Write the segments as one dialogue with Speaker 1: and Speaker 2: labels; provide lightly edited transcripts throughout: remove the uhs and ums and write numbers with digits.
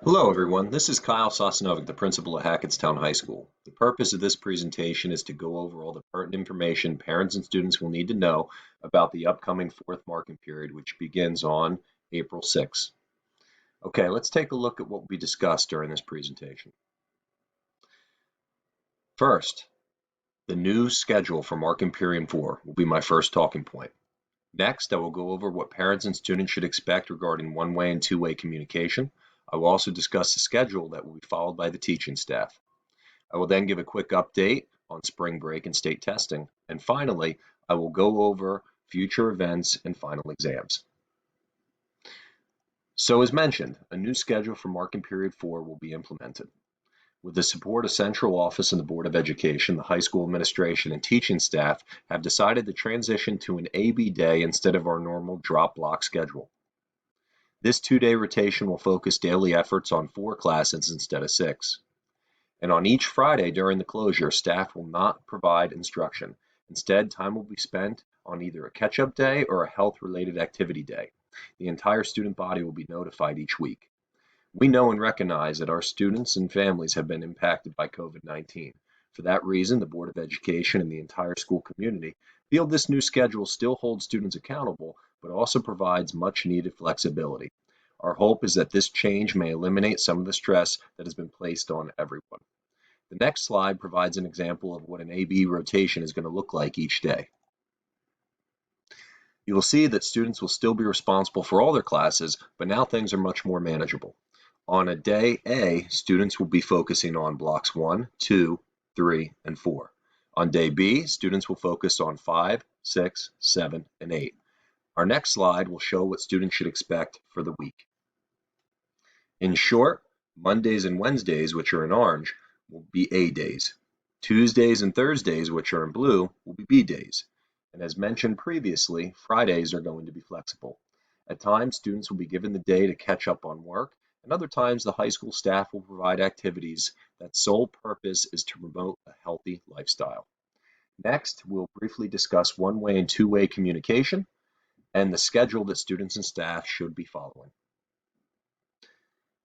Speaker 1: Hello everyone, this is Kyle Sosanovic, the principal at Hackettstown High School. The purpose of this presentation is to go over all the pertinent information parents and students will need to know about the upcoming fourth marking period, which begins on April 6th. Okay, let's take a look at what we discussed during this presentation. First, the new schedule for marking period 4 will be my first talking point. Next, I will go over what parents and students should expect regarding one-way and two-way communication. I will also discuss the schedule that will be followed by the teaching staff. I will then give a quick update on spring break and state testing. And finally, I will go over future events and final exams. So as mentioned, a new schedule for marking period 4 will be implemented. With the support of Central Office and the Board of Education, the high school administration and teaching staff have decided to transition to an AB day instead of our normal drop block schedule. This 2-day rotation will focus daily efforts on 4 classes instead of 6. And on each Friday during the closure, staff will not provide instruction. Instead, time will be spent on either a catch-up day or a health-related activity day. The entire student body will be notified each week. We know and recognize that our students and families have been impacted by COVID-19. For that reason, the Board of Education and the entire school community feel this new schedule still holds students accountable, but also provides much-needed flexibility. Our hope is that this change may eliminate some of the stress that has been placed on everyone. The next slide provides an example of what an AB rotation is going to look like each day. You will see that students will still be responsible for all their classes, but now things are much more manageable. On a day A, students will be focusing on blocks 1, 2, 3, and 4. On day B, students will focus on 5, 6, 7, and 8. Our next slide will show what students should expect for the week. In short, Mondays and Wednesdays, which are in orange, will be A days. Tuesdays and Thursdays, which are in blue, will be B days. And as mentioned previously, Fridays are going to be flexible. At times, students will be given the day to catch up on work, and other times the high school staff will provide activities that sole purpose is to promote a healthy lifestyle. Next, we'll briefly discuss one-way and two-way communication and the schedule that students and staff should be following.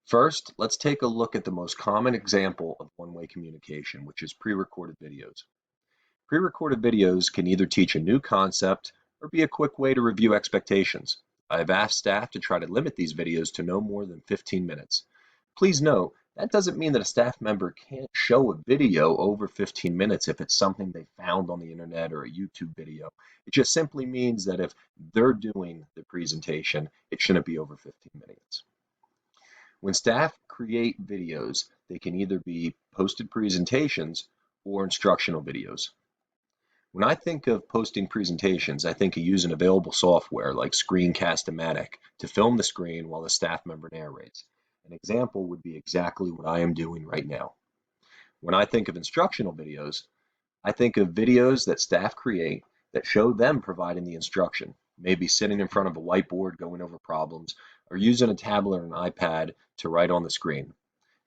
Speaker 1: First, let's take a look at the most common example of one-way communication, which is pre-recorded videos. Pre-recorded videos can either teach a new concept or be a quick way to review expectations. I have asked staff to try to limit these videos to no more than 15 minutes. Please note, that doesn't mean that a staff member can't show a video over 15 minutes if it's something they found on the internet or a YouTube video. It just simply means that if they're doing the presentation, it shouldn't be over 15 minutes. When staff create videos, they can either be posted presentations or instructional videos. When I think of posting presentations, I think of using available software like Screencast-O-Matic to film the screen while the staff member narrates. An example would be exactly what I am doing right now. When I think of instructional videos, I think of videos that staff create that show them providing the instruction, maybe sitting in front of a whiteboard going over problems, or using a tablet or an iPad to write on the screen.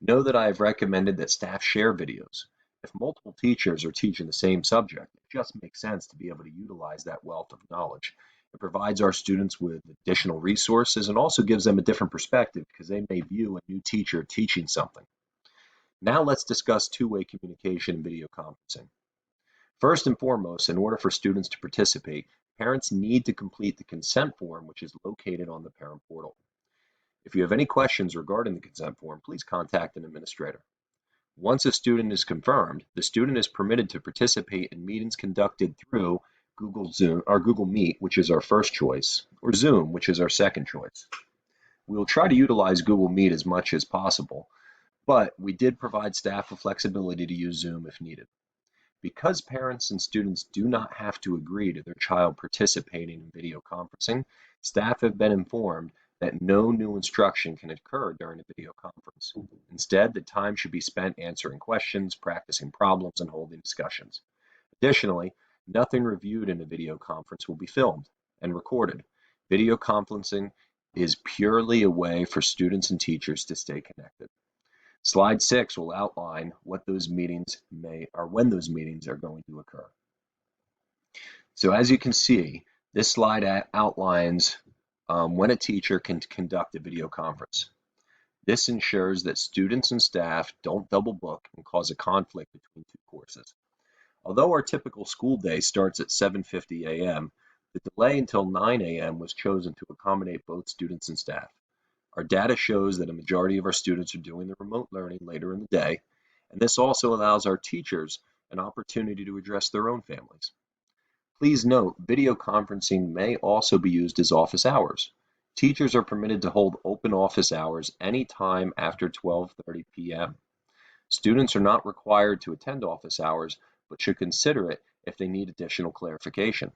Speaker 1: Know that I have recommended that staff share videos. If multiple teachers are teaching the same subject, it just makes sense to be able to utilize that wealth of knowledge. It provides our students with additional resources and also gives them a different perspective because they may view a new teacher teaching something. Now let's discuss two-way communication and video conferencing. First and foremost, in order for students to participate, parents need to complete the consent form, which is located on the parent portal. If you have any questions regarding the consent form, please contact an administrator. Once a student is confirmed, the student is permitted to participate in meetings conducted through Google Zoom or Google Meet, which is our first choice, or Zoom, which is our second choice. We will try to utilize Google Meet as much as possible, but we did provide staff with flexibility to use Zoom if needed. Because parents and students do not have to agree to their child participating in video conferencing, staff have been informed that no new instruction can occur during a video conference. Instead, the time should be spent answering questions, practicing problems, and holding discussions. Additionally, nothing reviewed in a video conference will be filmed and recorded. Video conferencing is purely a way for students and teachers to stay connected. Slide 6 will outline what those meetings when those meetings are going to occur. So as you can see, this slide outlines when a teacher can conduct a video conference.
Speaker 2: This ensures that students and staff don't double book and cause a conflict between two courses. Although our typical school day starts at 7:50 a.m., the delay until 9 a.m. was chosen to accommodate both students and staff. Our data shows that a majority of our students are doing the remote learning later in the day, and this also allows our teachers an opportunity to address their own families. Please note, video conferencing may also be used as office hours. Teachers are permitted to hold open office hours anytime after 12:30 p.m. Students are not required to attend office hours, but should consider it if they need additional clarification.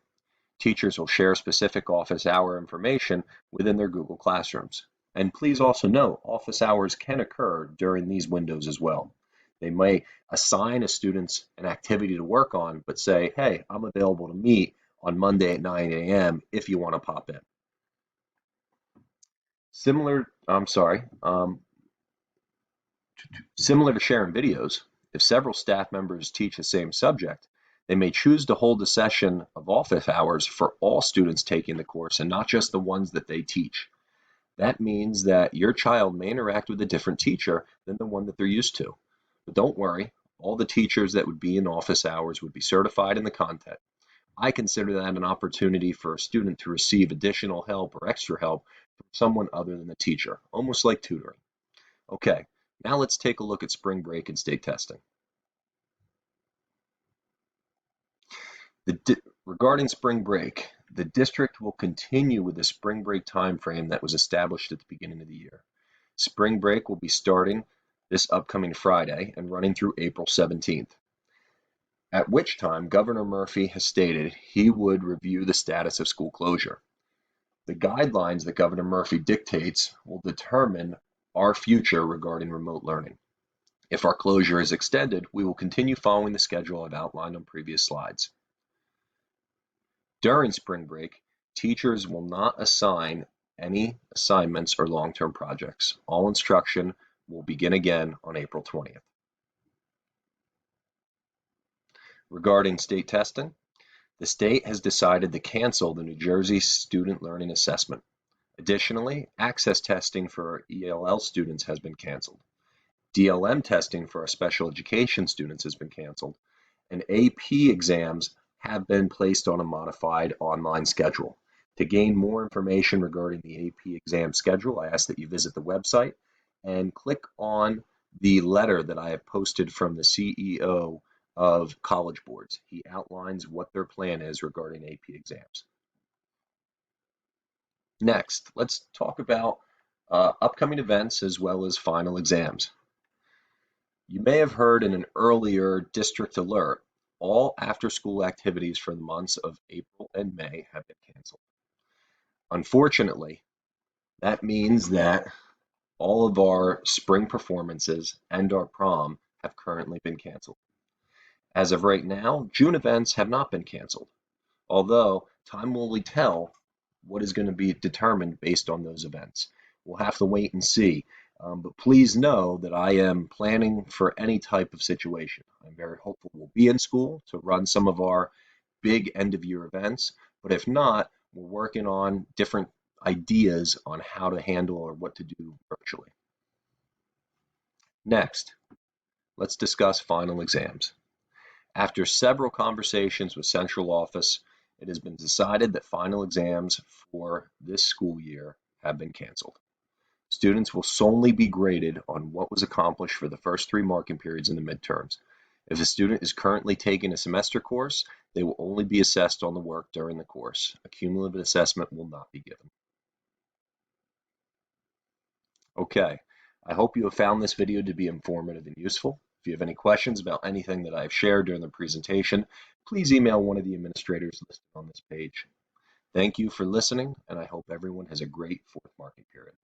Speaker 2: Teachers will share specific office hour information within their Google Classrooms. And please also note, office hours can occur during these windows as well. They may assign a student an activity to work on, but say, hey, I'm available to meet on Monday at 9 a.m. if you want to pop in. Similar to sharing videos, if several staff members teach the same subject, they may choose to hold a session of office hours for all students taking the course and not just the ones that they teach. That means that your child may interact with a different teacher than the one that they're used to. But don't worry, all the teachers that would be in office hours would be certified in the content. I consider that an opportunity for a student to receive additional help or extra help from someone other than the teacher, almost like tutoring. Okay, now let's take a look at spring break and state testing. Regarding spring break, the district will continue with the spring break timeframe that was established at the beginning of the year. Spring break will be starting this upcoming Friday and running through April 17th, at which time Governor Murphy has stated he would review the status of school closure. The guidelines that Governor Murphy dictates will determine our future regarding remote learning. If our closure is extended, we will continue following the schedule I've outlined on previous slides. During spring break, teachers will not assign any assignments or long-term projects. All instruction will begin again on April 20th. Regarding state testing, the state has decided to cancel the New Jersey Student Learning Assessment. Additionally, access testing for our ELL students has been canceled. DLM testing for our special education students has been canceled, and AP exams have been placed on a modified online schedule. To gain more information regarding the AP exam schedule, I ask that you visit the website and click on the letter that I have posted from the CEO of College Boards. He outlines what their plan is regarding AP exams. Next, let's talk about upcoming events as well as final exams. You may have heard in an earlier district alert, all after-school activities for the months of April and May have been canceled. Unfortunately, that means that all of our spring performances and our prom have currently been canceled. As of right now, June events have not been canceled, although time will only tell what is going to be determined based on those events. We'll have to wait and see. But please know that I am planning for any type of situation. I'm very hopeful we'll be in school to run some of our big end-of-year events. But if not, we're working on different ideas on how to handle or what to do virtually. Next, let's discuss final exams. After several conversations with central office, it has been decided that final exams for this school year have been canceled. Students will solely be graded on what was accomplished for the first 3 marking periods in the midterms. If a student is currently taking a semester course, they will only be assessed on the work during the course. A cumulative assessment will not be given. Okay, I hope you have found this video to be informative and useful. If you have any questions about anything that I've shared during the presentation, please email one of the administrators listed on this page. Thank you for listening, and I hope everyone has a great 4th marking period.